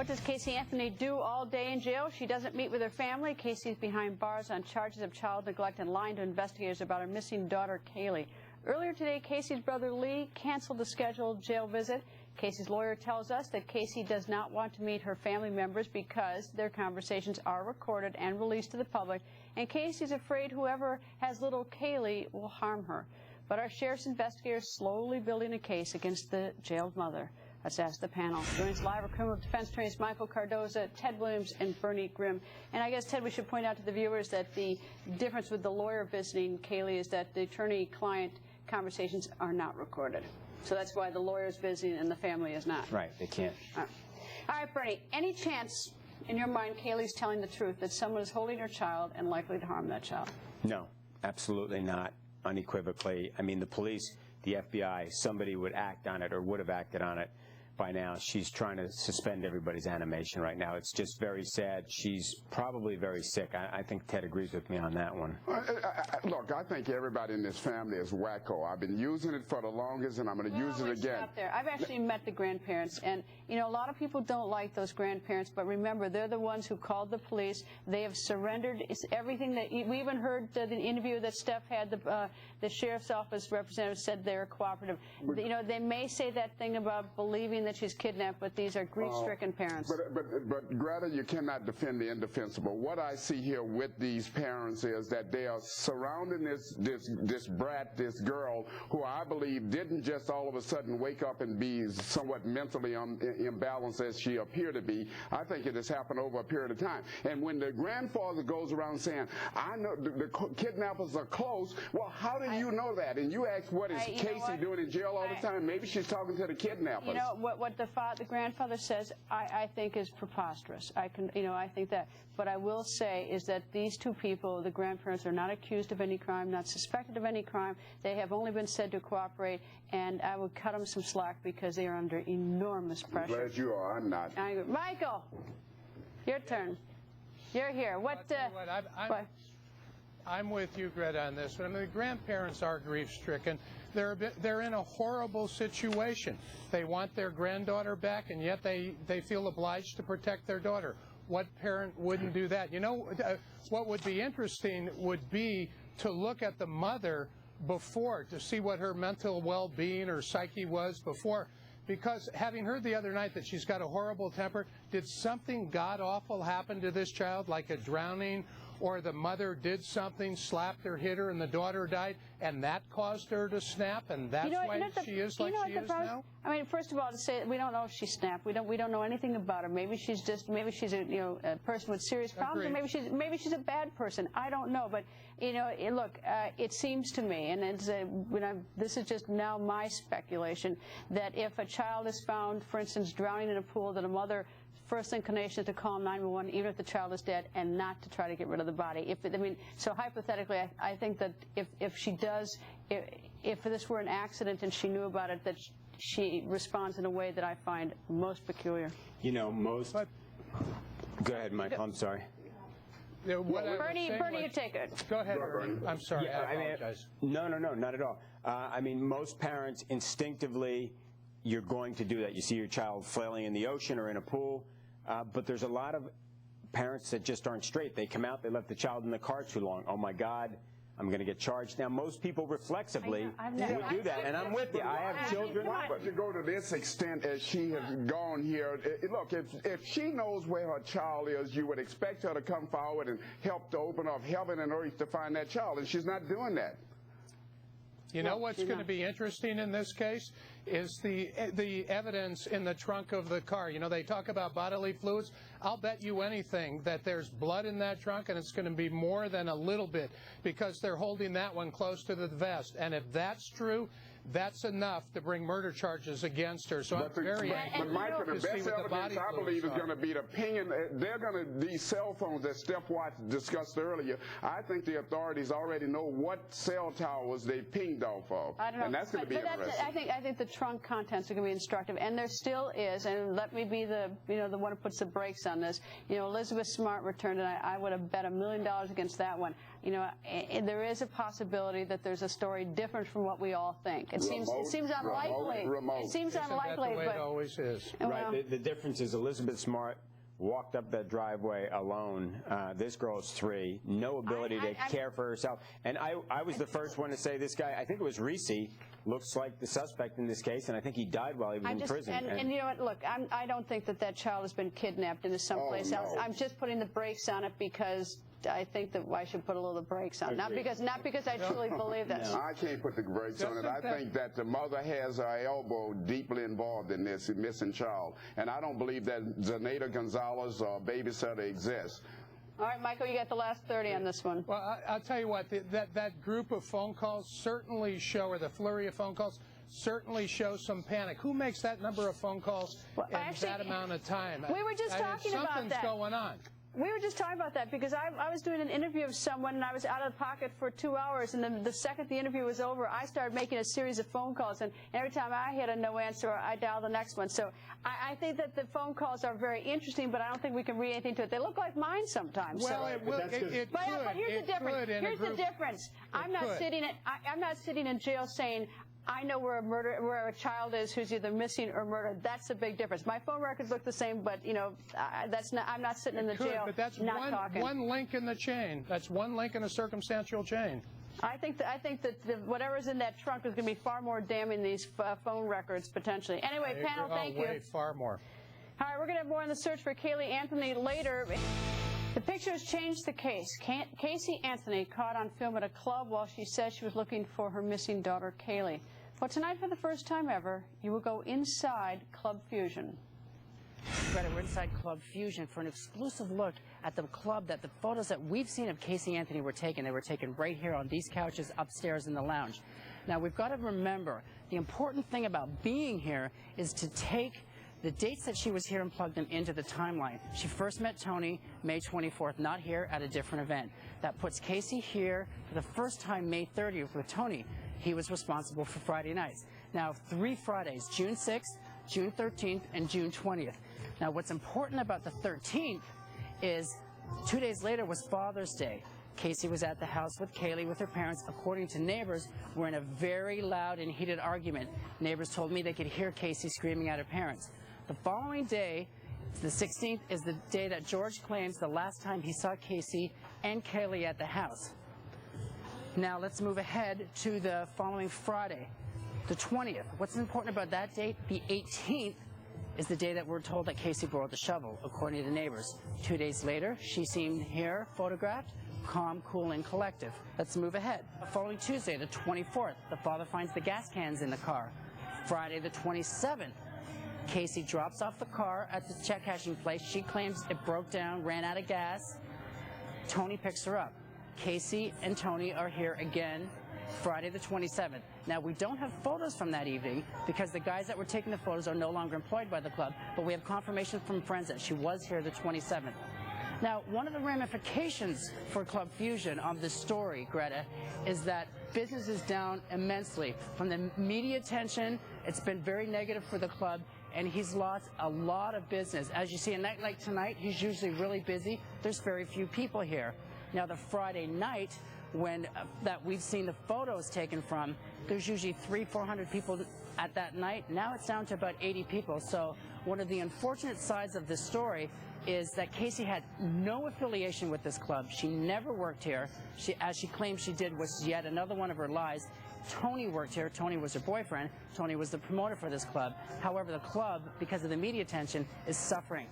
What does Casey Anthony do all day in jail? She doesn't meet with her family. Casey's behind bars on charges of child neglect and lying to investigators about her missing daughter, Kaylee. Earlier today, Casey's brother Lee canceled the scheduled jail visit. Casey's lawyer tells us that Casey does not want to meet her family members because their conversations are recorded and released to the public, and Casey's afraid whoever has little Kaylee will harm her. But our sheriff's investigators slowly building a case against the jailed mother. Let's ask the panel. Joining us live are criminal defense attorneys Michael Cardoza, Ted Williams, and Bernie Grimm. And I guess, Ted, we should point out to the viewers that the difference with the lawyer visiting Kaylee is that the attorney-client conversations are not recorded. So that's why the lawyer is visiting and the family is not. Right, they can't. All right, Bernie, any chance in your mind Kaylee's telling the truth, that someone is holding her child and likely to harm that child? No, absolutely not, unequivocally. I mean, the police, the FBI, somebody would act on it or would have acted on it by now. She's trying to suspend everybody's animation right now. It's just very sad. She's probably very sick. I think Ted agrees with me on that one. Look, I think everybody in this family is wacko. I've been using it for the longest, and I'm going to use it again. Stop there. I've actually met the grandparents, and you know, a lot of people don't like those grandparents, but remember, they're the ones who called the police. They have surrendered everything. That we even heard the interview that Steph had. The sheriff's office representative said they're cooperative. You know, they may say that thing about believing that she's kidnapped, but these are grief-stricken parents. But Greta, you cannot defend the indefensible. What I see here with these parents is that they are surrounding this brat, this girl, who I believe didn't just all of a sudden wake up and be somewhat mentally imbalanced as she appeared to be. I think it has happened over a period of time. And when the grandfather goes around saying, I know the kidnappers are close, well, how do you know that? And you ask, what is Casey doing in jail all the time? Maybe she's talking to the kidnappers. You know, what the grandfather says, I think is preposterous. I think that. But I will say is that these two people, the grandparents, are not accused of any crime, not suspected of any crime. They have only been said to cooperate, and I would cut them some slack because they are under enormous pressure. I'm glad you are. I'm not. Michael, your turn. You're here. I'm with you, Greta, on this. But I mean, the grandparents are grief-stricken. They're in a horrible situation. They want their granddaughter back, and yet they feel obliged to protect their daughter. What parent wouldn't do that? You know, what would be interesting would be to look at the mother before, to see what her mental well-being or psyche was before. Because having heard the other night that she's got a horrible temper, did something god-awful happen to this child, like a drowning, or the mother did something, slapped her, hit her, and the daughter died, and that caused her to snap, and that's why she is like she is now? I mean, first of all, to say we don't know if she snapped. We don't know anything about her. Maybe she's a a person with serious problems, or maybe she's a bad person. I don't know, but you know, look, it seems to me, and this is just now my speculation, that if a child is found, for instance, drowning in a pool, that a mother first inclination is to call 911, even if the child is dead, and not to try to get rid of the body. So hypothetically, I think that if she does, if this were an accident and she knew about it, that she responds in a way that I find most peculiar. You know, Go ahead, Michael. I'm sorry. Bernie, you take it. Go ahead, Bernie. I'm sorry. Yeah, I apologize. No, not at all. I mean, most parents instinctively, you're going to do that. You see your child flailing in the ocean or in a pool, but there's a lot of parents that just aren't straight. They come out, they left the child in the car too long. Oh my God, I'm going to get charged. Now, most people reflexively would do that, and I'm with you. I have children. But to go to this extent as she has gone here, look, if she knows where her child is, you would expect her to come forward and help to open up heaven and earth to find that child, and she's not doing that. You know what's going to be interesting in this case is the evidence in the trunk of the car. You know, they talk about bodily fluids. I'll bet you anything that there's blood in that trunk, and it's going to be more than a little bit because they're holding that one close to the vest. And if that's true, that's enough to bring murder charges against her. So I'm very anxious But Michael, the to see best what the body evidence I believe is going to be the pinging. These cell phones that Steph Watts discussed earlier, I think the authorities already know what cell towers they pinged off of. I don't know. And that's going to be interesting. I think the trunk contents are going to be instructive, and there still is, and let me be the one who puts the brakes on this. You know, Elizabeth Smart returned, and I would have bet $1 million against that one. you know, there is a possibility that there's a story different from what we all think. It seems unlikely. It seems unlikely, the way but it always is. Right. The difference is Elizabeth Smart walked up that driveway alone. This girl's 3, no ability to care for herself. And I was the first one to say this guy, I think it was Reese, looks like the suspect in this case, and I think he died while he was in prison. And you know what, look, I don't think that child has been kidnapped into someplace else. I'm just putting the brakes on it because I think that I should put a little brakes on it. Not because I truly believe this. I can't put the brakes on it. I think that the mother has her elbow deeply involved in this missing child. And I don't believe that Zenaida Gonzalez or babysitter exists. All right, Michael, you got the last 30 on this one. Well, I'll tell you what, that group of phone calls certainly show, or the flurry of phone calls, certainly shows some panic. Who makes that number of phone calls in that amount of time? We were just talking about that. Something's going on. We were just talking about that because I was doing an interview of someone and I was out of the pocket for 2 hours, and then the second the interview was over, I started making a series of phone calls, and every time I hit a no answer, I dialed the next one. So I think that the phone calls are very interesting, but I don't think we can read anything to it. They look like mine sometimes. Well, so. But here's the difference. Here's the difference. I'm not sitting in jail saying, I know where a child is who's either missing or murdered. That's the big difference. My phone records look the same, but you know, I'm not sitting in the jail. But that's one link in the chain. That's one link in a circumstantial chain. I think that whatever's in that trunk is going to be far more damning than these phone records potentially. Anyway, panel, thank you. Far more. All right, we're going to have more on the search for Caylee Anthony later. The pictures changed the case. Casey Anthony caught on film at a club while she said she was looking for her missing daughter, Caylee. But tonight, for the first time ever, you will go inside Club Fusion. Greta, we're inside Club Fusion for an exclusive look at the club that the photos that we've seen of Casey Anthony were taken. They were taken right here on these couches upstairs in the lounge. Now, we've got to remember, the important thing about being here is to take the dates that she was here and plug them into the timeline. She first met Tony May 24th, not here, at a different event. That puts Casey here for the first time May 30th with Tony. He was responsible for Friday nights. Now, 3 Fridays, June 6th, June 13th, and June 20th. Now, what's important about the 13th is 2 days later was Father's Day. Casey was at the house with Caylee with her parents. According to neighbors, were in a very loud and heated argument. Neighbors told me they could hear Casey screaming at her parents. The following day, the 16th, is the day that George claims the last time he saw Casey and Caylee at the house. Now let's move ahead to the following Friday, the 20th. What's important about that date? The 18th is the day that we're told that Casey borrowed the shovel, according to neighbors. 2 days later, she seen here photographed, calm, cool, and collective. Let's move ahead. The following Tuesday, the 24th, the father finds the gas cans in the car. Friday, the 27th, Casey drops off the car at the check cashing place. She claims it broke down, ran out of gas. Tony picks her up. Casey and Tony are here again Friday the 27th. Now, we don't have photos from that evening because the guys that were taking the photos are no longer employed by the club, but we have confirmation from friends that she was here the 27th. Now, one of the ramifications for Club Fusion of this story, Greta, is that business is down immensely. From the media attention, it's been very negative for the club, and he's lost a lot of business. As you see, a night like tonight, he's usually really busy. There's very few people here. Now, the Friday night, when that we've seen the photos taken from, there's usually 300-400 people at that night. Now it's down to about 80 people. So one of the unfortunate sides of this story is that Casey had no affiliation with this club. She never worked here. As she claims she did, was yet another one of her lies. Tony worked here. Tony was her boyfriend. Tony was the promoter for this club. However, the club, because of the media attention, is suffering.